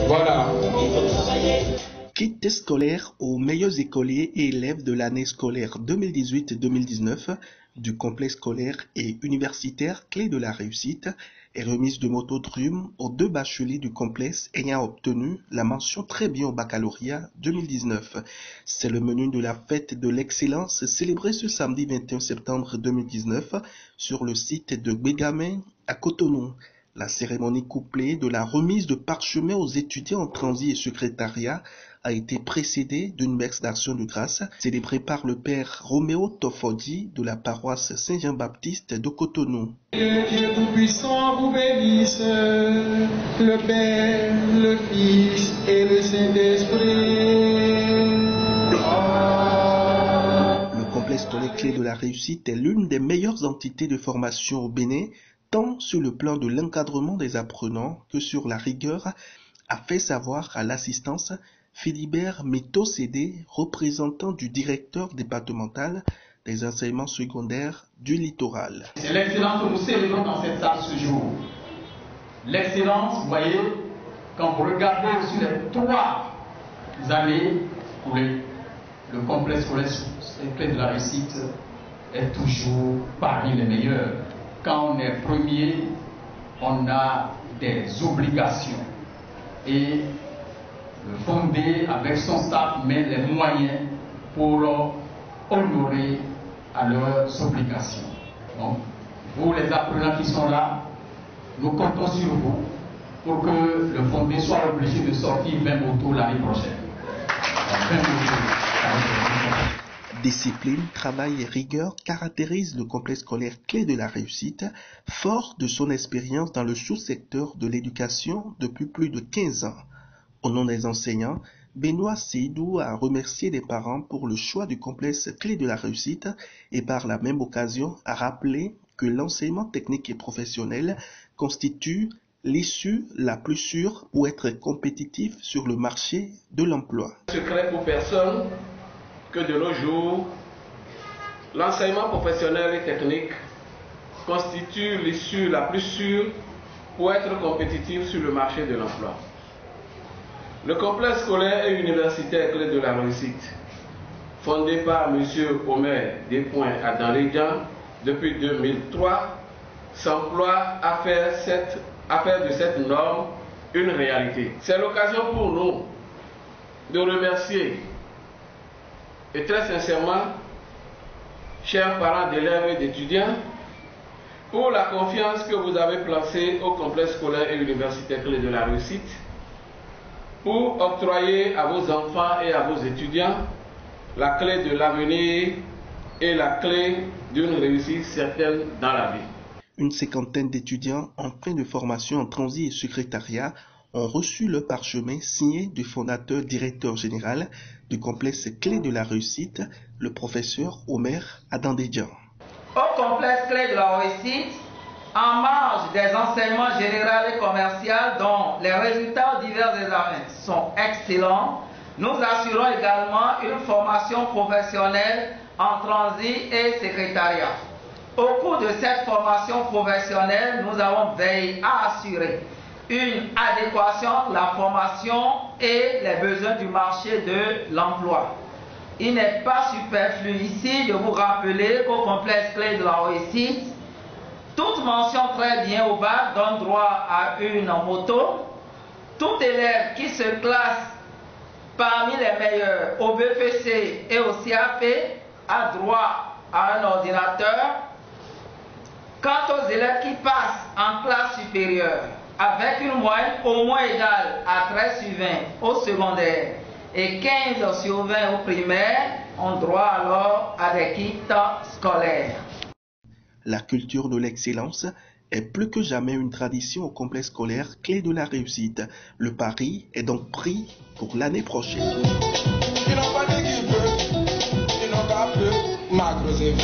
Voilà. Kit scolaire aux meilleurs écoliers et élèves de l'année scolaire 2018-2019 du complexe scolaire et universitaire Clé de la réussite et remise de moto Drum aux 2 bacheliers du complexe ayant obtenu la mention très bien au baccalauréat 2019. C'est le menu de la fête de l'excellence célébrée ce samedi 21 septembre 2019 sur le site de Bégamin à Cotonou. La cérémonie couplée de la remise de parchemins aux étudiants en transit et secrétariat a été précédée d'une messe d'action de grâce célébrée par le père Roméo Tofodi de la paroisse Saint-Jean-Baptiste de Cotonou. Que Dieu Tout-Puissant vous bénisse, le Père, le Fils et le Saint-Esprit. Le complexe scolaire Clé de la réussite est l'une des meilleures entités de formation au Bénin, tant sur le plan de l'encadrement des apprenants que sur la rigueur, a fait savoir à l'assistance Philibert Métocédé, représentant du directeur départemental des enseignements secondaires du littoral. C'est l'excellence que nous célébrons dans cette salle ce jour. L'excellence, vous voyez, quand vous regardez sur les 3 années où le complexe scolaire Clé de la réussite est toujours parmi les meilleurs. Quand on est premier, on a des obligations. Et le fondé, avec son staff, met les moyens pour honorer à leurs obligations. Donc, vous les apprenants qui sont là, nous comptons sur vous pour que le fondé soit obligé de sortir 20 motos l'année prochaine. Discipline, travail et rigueur caractérisent le complexe scolaire Clé de la réussite, fort de son expérience dans le sous-secteur de l'éducation depuis plus de 15 ans. Au nom des enseignants, Benoît Seydou a remercié les parents pour le choix du complexe Clé de la réussite et par la même occasion a rappelé que l'enseignement technique et professionnel constitue l'issue la plus sûre pour être compétitif sur le marché de l'emploi. Secret pour personne que de nos jours, l'enseignement professionnel et technique constitue l'issue la plus sûre pour être compétitif sur le marché de l'emploi. Le complexe scolaire et universitaire Clé de la réussite, fondé par M. Omer Despoints à Danlédian depuis 2003, s'emploie à faire de cette norme une réalité. C'est l'occasion pour nous de remercier et très sincèrement, chers parents d'élèves et d'étudiants, pour la confiance que vous avez placée au complexe scolaire et universitaire Clé de la réussite, pour octroyer à vos enfants et à vos étudiants la clé de l'avenir et la clé d'une réussite certaine dans la vie. Une 50aine d'étudiants en fin de formation en transit et secrétariat ont reçu le parchemin signé du fondateur directeur général du complexe Clé de la réussite, le professeur Omer Adandédian. Au complexe Clé de la réussite, en marge des enseignements généraux et commerciaux dont les résultats aux divers examens sont excellents, nous assurons également une formation professionnelle en transit et secrétariat. Au cours de cette formation professionnelle, nous avons veillé à assurer une adéquation de la formation et les besoins du marché de l'emploi. Il n'est pas superflu ici de vous rappeler qu'au complexe Clé de la réussite, toute mention très bien au bac donne droit à une moto. Tout élève qui se classe parmi les meilleurs au BFC et au CAP a droit à un ordinateur. Quant aux élèves qui passent en classe supérieure avec une moyenne au moins égale à 13 sur 20 au secondaire et 15 sur 20 au primaire, ont droit alors à des kits scolaires. La culture de l'excellence est plus que jamais une tradition au complexe scolaire Clé de la réussite. Le pari est donc pris pour l'année prochaine. Ils n'ont pas d'équipe, ils n'ont pas peu, macros et